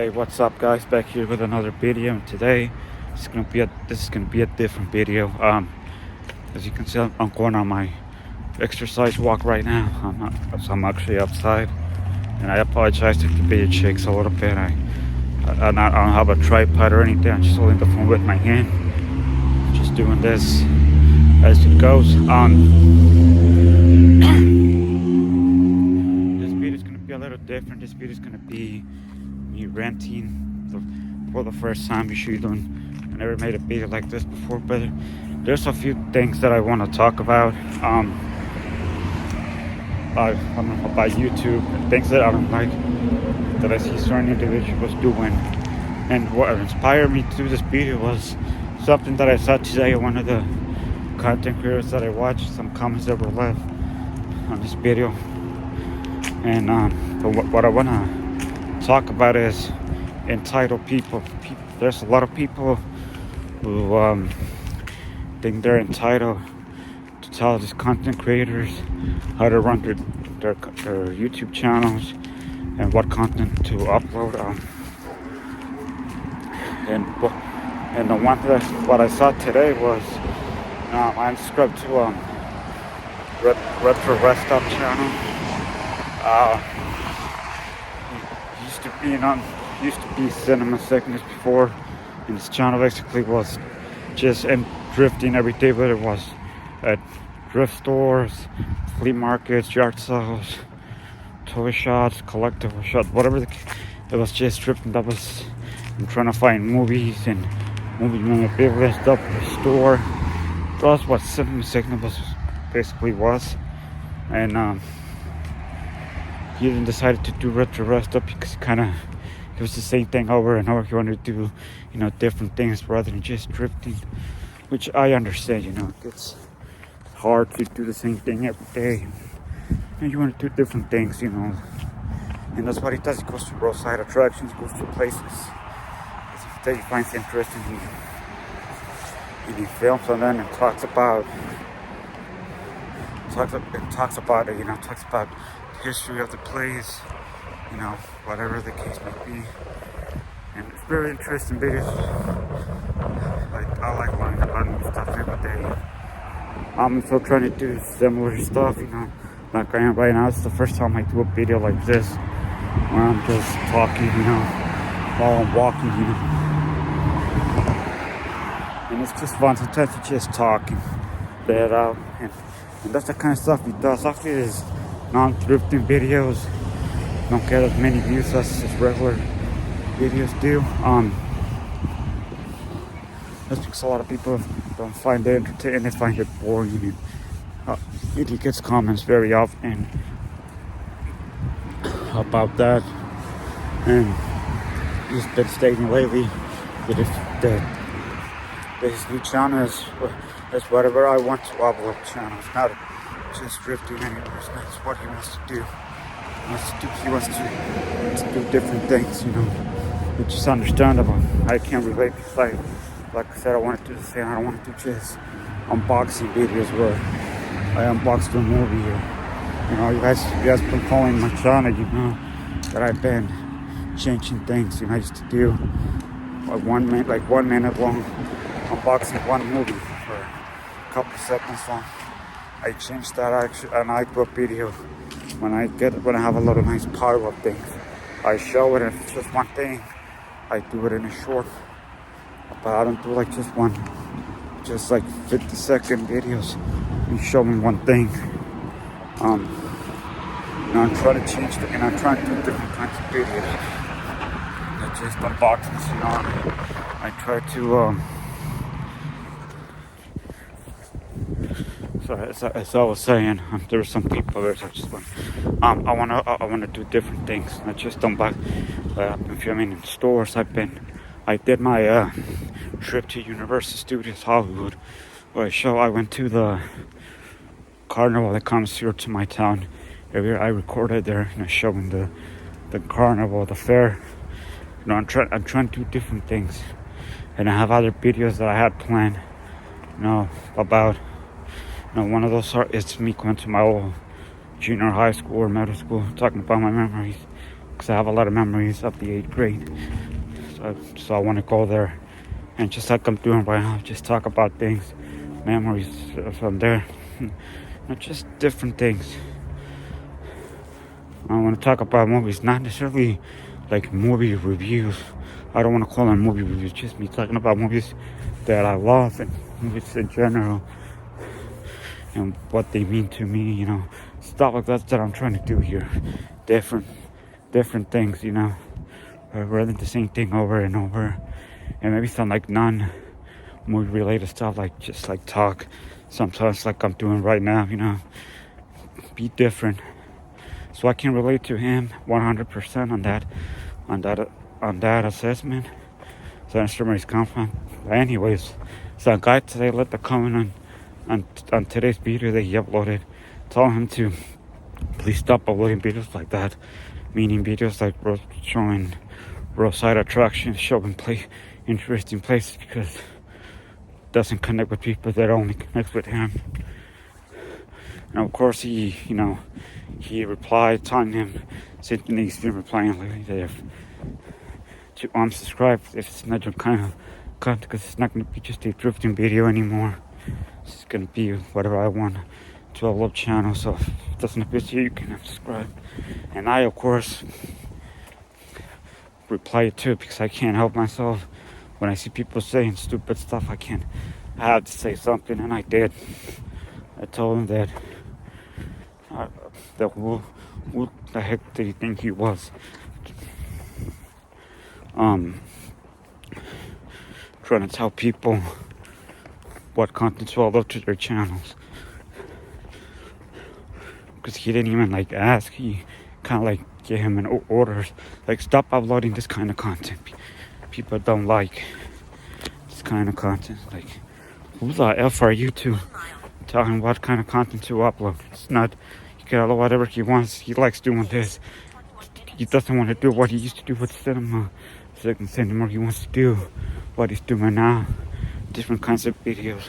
Hey, what's up, guys? Back here with another video. And today, this is gonna be a different video. As you can see, I'm going on my exercise walk right now. I'm actually outside, and I apologize if the video shakes a little bit. I don't have a tripod or anything. I'm just holding the phone with my hand, just doing this as it goes. This video is gonna be a little different. This video is gonna be me ranting for the first time. Usually I never made a video like this before, but there's a few things that I want to talk about. I don't know, about YouTube, things that I don't like, that I see certain individuals doing. And what inspired me to do this video was something that I saw today in one of the content creators that I watched, some comments that were left on this video. And what I want to talk about is entitled people. There's a lot of people who think they're entitled to tell these content creators how to run their YouTube channels and what content to upload. And the one that what I saw today was I'm subscribed to Retro Rest Stop channel. Used to be Cinema Sickness before, and this channel basically was just drifting every day, but it was at thrift stores, flea markets, yard sales, toy shops, collectible shops, whatever. It was just drifting. I'm trying to find movies and movie memorabilia stuff in the store. That's what Cinema Sickness basically was, and he even decided to do Retro Rest Up because it was the same thing over and over. He wanted to do, different things rather than just drifting, which I understand. It's hard to do the same thing every day, and you want to do different things, and that's what he does. He goes to roadside attractions, goes to places that he finds interesting in the films, and then it talks about history of the place, whatever the case may be. And it's very interesting videos. I like learning about new stuff every day. I'm still trying to do similar stuff, like I am right now. It's the first time I do a video like this, where I'm just talking, while I'm walking, And it's just fun sometimes to just talk and let it out. And that's the kind of stuff he does. After his non-drifting videos don't get as many views as his regular videos do. That's because a lot of people don't find it entertaining, they find it boring. And he gets comments very often about that. And he's been stating lately that his new channel is whatever I want to upload channel. It's not just drifting anywhere. That's what he wants to do. He wants to do different things, which is understandable. I can't relate because like I said, I want to do the same. I don't want to do just unboxing videos where I unboxed a movie. You guys been following my channel, that I've been changing things. I used to do like 1 minute long unboxing one movie for a couple seconds long. I changed that and I do a video when I have a lot of nice pile of things. I show it. If it's just one thing, I do it in a short. But I don't do just like 50-second videos. You show me one thing. I'm trying to change and I'm trying to do different kinds of videos. Not just unboxings. I try to as I was saying, there were some people there. So I wanna do different things, not just unbox. I've been filming in stores. I did my trip to Universal Studios Hollywood, where I went to the carnival that comes here to my town. I recorded there, showing the carnival, the fair. I'm trying to do different things, and I have other videos that I had planned. About. One of those it's me going to my old junior high school or middle school, talking about my memories, because I have a lot of memories of the 8th grade. So I want to go there and just like I'm doing right now, just talk about things, memories from there, not just different things. I want to talk about movies, not necessarily like movie reviews. I don't want to call them movie reviews, just me talking about movies that I love and movies in general and what they mean to me, stuff like that I'm trying to do here. Different things, rather than the same thing over and over. And maybe some like non-movie related stuff, like just like talk sometimes like I'm doing right now, be different. So I can relate to him 100% on that assessment. So I understand where he's coming from. But anyways, so a guy today left a comment on today's video that he uploaded, telling him to please stop uploading videos like that, meaning videos like showing roadside attractions, showing interesting places, because it doesn't connect with people, that only connects with him. And of course he replied telling him same thing he's been replying lately, that to unsubscribe if it's not your kind of content, because it's not going to be just a drifting video anymore. It's going to be whatever I want to upload channel. So if it doesn't appear to you, you can unsubscribe. And I of course reply too, because I can't help myself. When I see people saying stupid stuff, I have to say something, and I did. I told him that who the heck did he think he was? Trying to tell people what content to upload to their channels, because he didn't even like ask. He kind of like gave him an orders, like stop uploading this kind of content. People don't like this kind of content. Like, who the F are you to tell him what kind of content to upload? It's not, he can upload whatever he wants. He likes doing this. He doesn't want to do what he used to do with cinema anymore. He wants to do what he's doing now, different kinds of videos,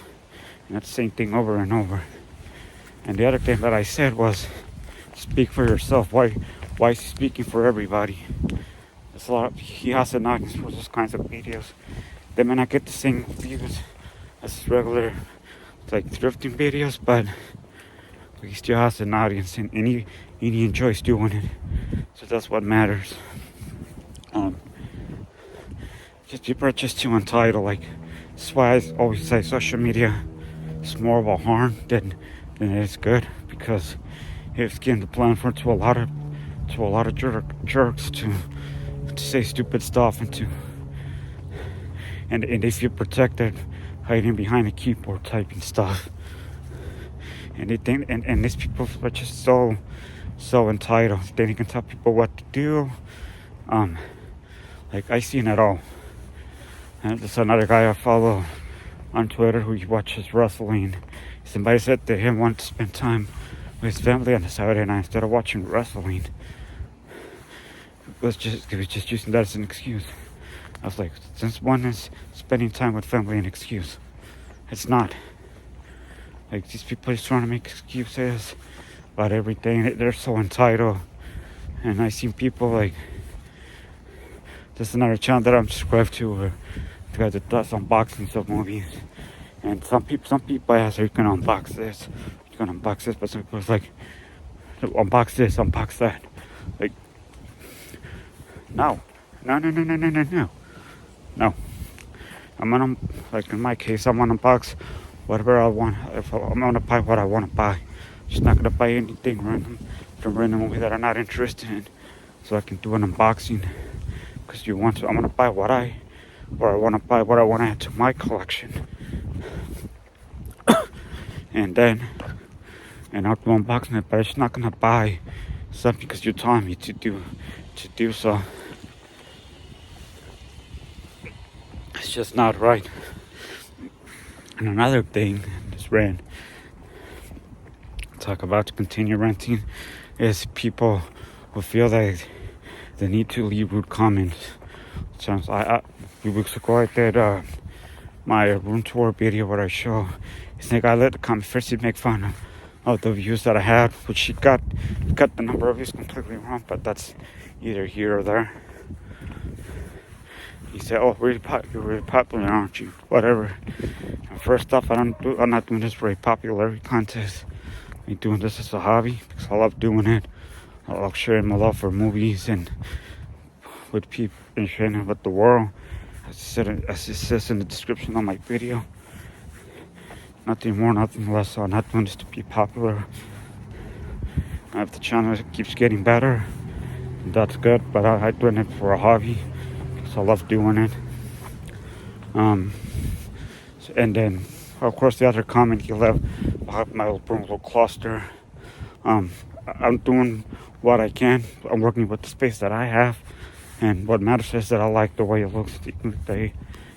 and that's the same thing over and over. And the other thing that I said was, speak for yourself. Why is he speaking for everybody? There's a lot. He has an audience for those kinds of videos. They may not get the same views as regular, like drifting videos, but he still has an audience, and he enjoys doing it. So that's what matters. Just people are just too entitled. Like, that's why I always say social media is more of a harm than it is good, because it's getting the platform to a lot of jerks to say stupid stuff and they feel protected hiding behind a keyboard typing stuff. And they think and these people are just so entitled. They can tell people what to do. Like, I seen it all. And there's another guy I follow on Twitter who watches wrestling. Somebody said to him wanted to spend time with his family on a Saturday night instead of watching wrestling. He was just using that as an excuse. I was like, since when is spending time with family an excuse? It's not. Like, these people are trying to make excuses about everything. They're so entitled. And I seen people like, there's another channel that I'm subscribed to where the guy that does unboxings of movies. And some people ask, are you gonna unbox this? You gonna unbox this? But some people like, unbox this, unbox that. Like, no. I'm gonna, like in my case, I'm gonna unbox whatever I want. If I'm gonna buy what I want to buy, just not gonna buy anything random from random movie that I'm not interested in, so I can do an unboxing. Because I'm gonna buy what I want to add to my collection, and I'll do unboxing it. But I'm just not gonna buy something because you're telling me to do so. It's just not right. And another thing, this rant, talk about to continue ranting, is people who feel that they need to leave rude comments. So a few weeks ago I did my room tour video where I show this nigga, I let the comment first, he'd make fun of the views that I had, which he got the number of views completely wrong, but that's either here or there. He said, "Oh, you're really popular, aren't you?" Whatever. And first off, I'm not doing this for a popularity contest. I'm doing this as a hobby because I love doing it. I love sharing my love for movies and with people and sharing it with the world. As it says in the description on my video. Nothing more, nothing less. I'm not doing this to be popular. If the channel keeps getting better, that's good. But I'm doing it for a hobby because I love doing it. And then, of course, the other comment he left about my little cluster. I'm doing what I can. I'm working with the space that I have. And what matters is that I like the way it looks.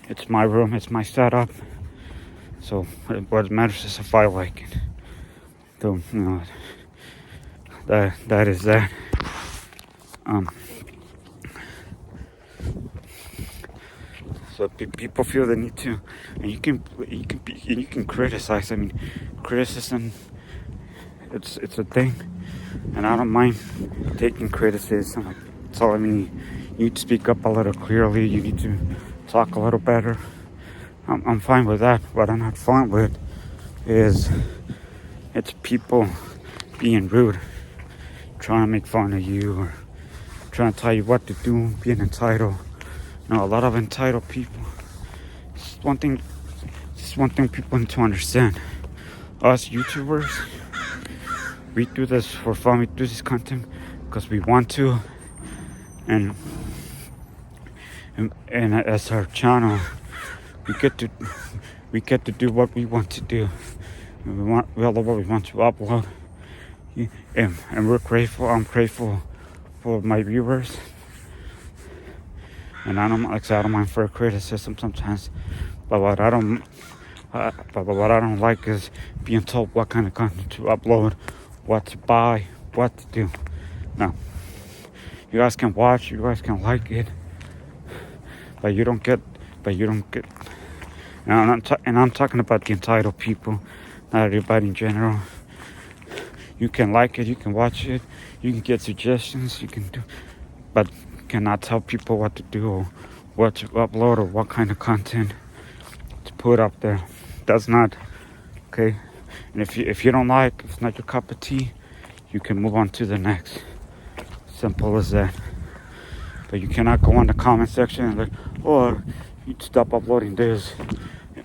It's my room, it's my setup. So what matters is if I like it. So, that is that. So people feel the need to, and you can criticize. I mean, criticism, it's a thing, and I don't mind taking criticism. Like, so I mean, you need to speak up a little clearly. You need to talk a little better. I'm fine with that. What I'm not fine with is it's people being rude, trying to make fun of you, or trying to tell you what to do, being entitled. A lot of entitled people. It's one thing people need to understand. Us YouTubers, we do this for fun. We do this content because we want to, and as our channel, we get to do what we want to do. We all know what we want to upload, and we're grateful. I'm grateful for my viewers. And I don't mind for criticism sometimes, but what I don't like is being told what kind of content to upload, what to buy, what to do. No, you guys can watch, you guys can like it, but you don't get. And I'm talking about the entitled people, not everybody in general. You can like it, you can watch it, you can get suggestions, you can do, but cannot tell people what to do or what to upload or what kind of content to put up there. That's not okay. And if you don't like, if it's not your cup of tea, you can move on to the next. Simple as that. But you cannot go in the comment section and like, oh, you stop uploading this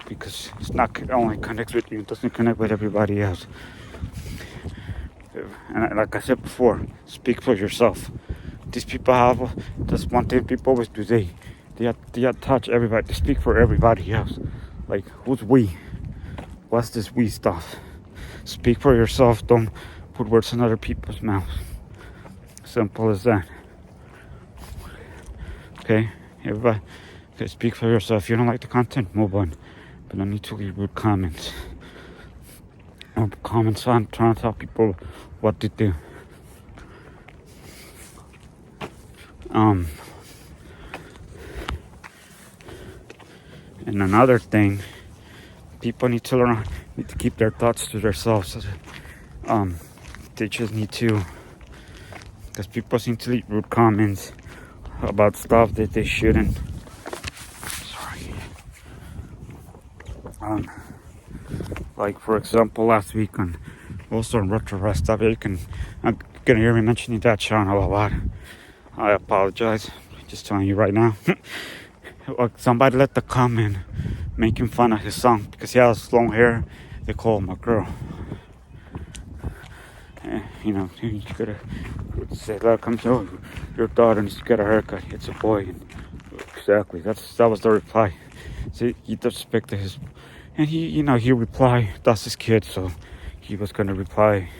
because it's not only connects with you, it doesn't connect with everybody else. And like I said before, speak for yourself. These people that's one thing people always do. They have to touch everybody. They speak for everybody else. Like, who's we? What's this we stuff? Speak for yourself. Don't put words in other people's mouths. Simple as that. Okay? Everybody, okay, speak for yourself. If you don't like the content, move on. But don't need to leave rude comments. Comments on trying to tell people what to do. And another thing, people need to keep their thoughts to themselves. They just need to, because people seem to leave rude comments about stuff that they shouldn't. Sorry. Like for example, last week on retro rest stuff, I'm gonna hear me mentioning that channel a lot. I apologize. Just telling you right now. Somebody left a comment making fun of his son because he has long hair. They call him a girl. And, you gotta say, "Look, come to your daughter needs to get a haircut. It's a boy." And exactly. That was the reply. See, he disrespected his, and he replied. That's his kid, so he was gonna reply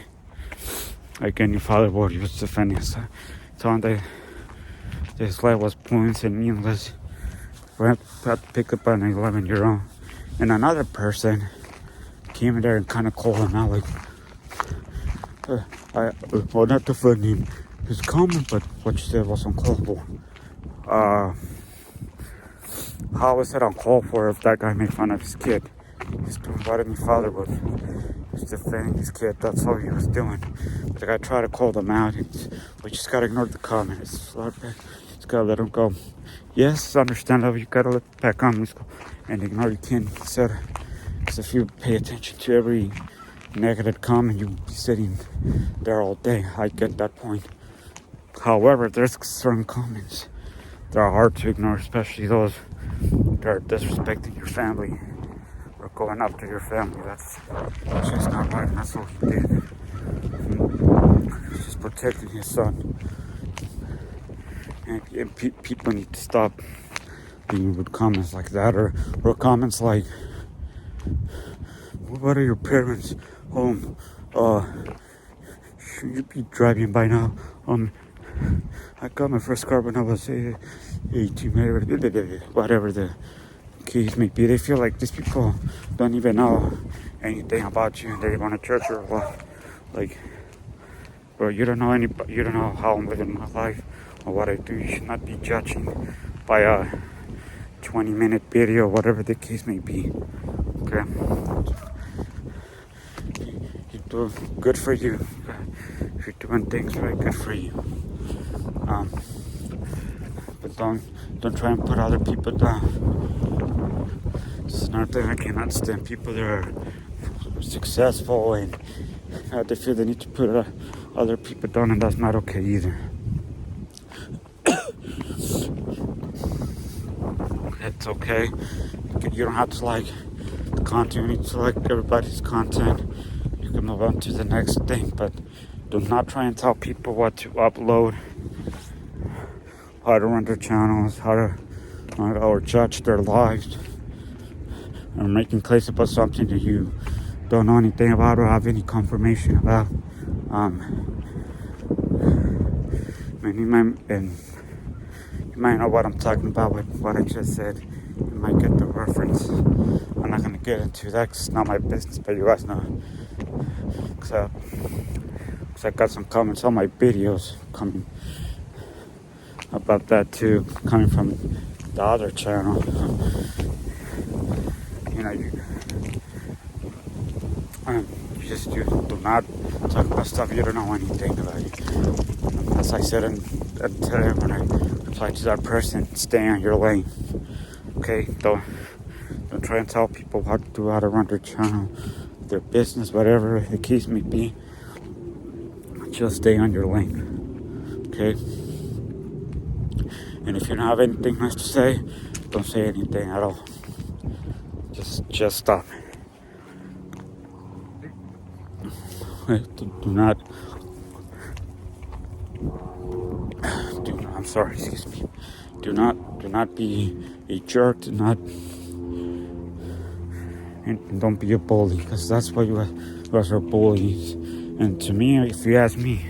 like any father would. He was defending his son, telling that his life was pointless and meaningless. We had to pick up an 11-year-old. And another person came in there and kind of called him out like, well, not defending his comment, but what you said was uncalled for. How is it uncalled for if that guy made fun of his kid? He's doing what any father would. He's defending his kid. That's all he was doing. But the guy tried to call them out. We just gotta ignore the comment. Just gotta let him go. Yes, it's understandable. You gotta let the back on go and ignore your kid. He said, because if you pay attention to every negative comment, you'll be sitting there all day. I get that point. However, there's certain comments that are hard to ignore, especially those that are disrespecting your family or going after your family. That's just not right, and that's what he did. He's just protecting his son. And people need to stop being with comments like that, or comments like, what are your parents home? Should you be driving by now? I got my first car when I was 18, whatever the case may be. They feel like these people don't even know anything about you, and they want to judge your life. Like, bro, you don't know how I'm living my life or what I do. You should not be judging by a 20-minute video, whatever the case may be. Okay, you're doing good for you. If you're doing things right, good for you. But don't try and put other people down. This is another thing I cannot stand. People that are successful and they feel they need to put other people down, and that's not okay either. It's okay. You don't have to like the content. You need to like everybody's content. You can move on to the next thing, but do not try and tell people what to upload, how to run their channels, how to or judge their lives, or making claims about something that you don't know anything about or have any confirmation about. You might know what I'm talking about with what I just said. You might get the reference. I'm not gonna get into that 'cause it's not my business, but you guys know. Cause I got some comments on my videos coming about that too, coming from the other channel. You just do not talk about stuff you don't know anything about. As I said today when I replied to that person, stay on your lane. Okay, don't try and tell people what to do, how to run their channel, their business, whatever the case may be. Just stay on your lane. Okay. And if you don't have anything nice to say, don't say anything at all. Just stop. I'm sorry, excuse me. Do not be a jerk. And don't be a bully, because that's what you guys are, bullies. And to me, if you ask me,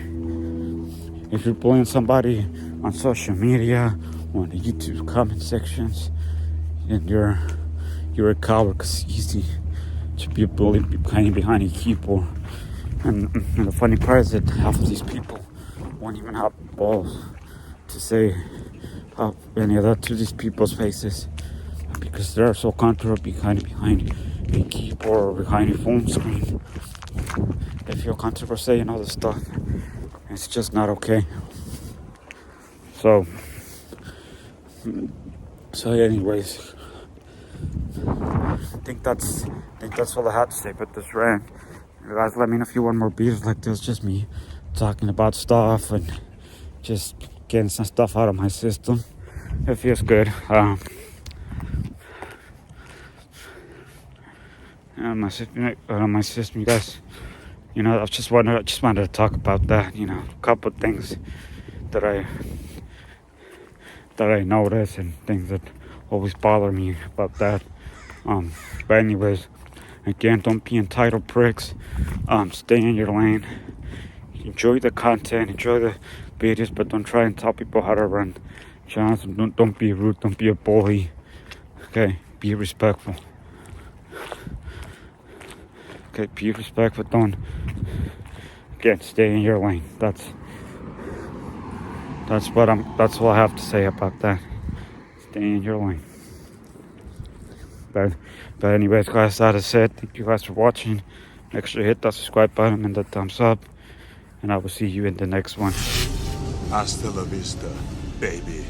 if you're bullying somebody on social media or in the YouTube comment sections, then you're a coward, because it's easy to be a bully behind a keyboard. And the funny part is that half of these people won't even have balls to say any of that to these people's faces, because they're so comfortable behind a keyboard or behind a phone screen. They feel comfortable saying all this stuff. It's just not okay. So anyways, I think that's all I had to say about this rant. You guys, let me know if you want more videos like this. Just me talking about stuff and just getting some stuff out of my system. It feels good. My system, you guys. I just wanted to talk about that. A couple of things that I notice and things that always bother me about that. But anyways, again, don't be entitled pricks. Stay in your lane. Enjoy the content, enjoy the videos, but don't try and tell people how to run channels. Don't be rude. Don't be a bully. Okay, be respectful. Okay, be respectful. Don't. Again, stay in your lane. That's all I have to say about that. Stay in your lane. But anyways, guys, that is it. Thank you guys for watching. Make sure you hit that subscribe button and the thumbs up, and I will see you in the next one. Hasta la vista, baby.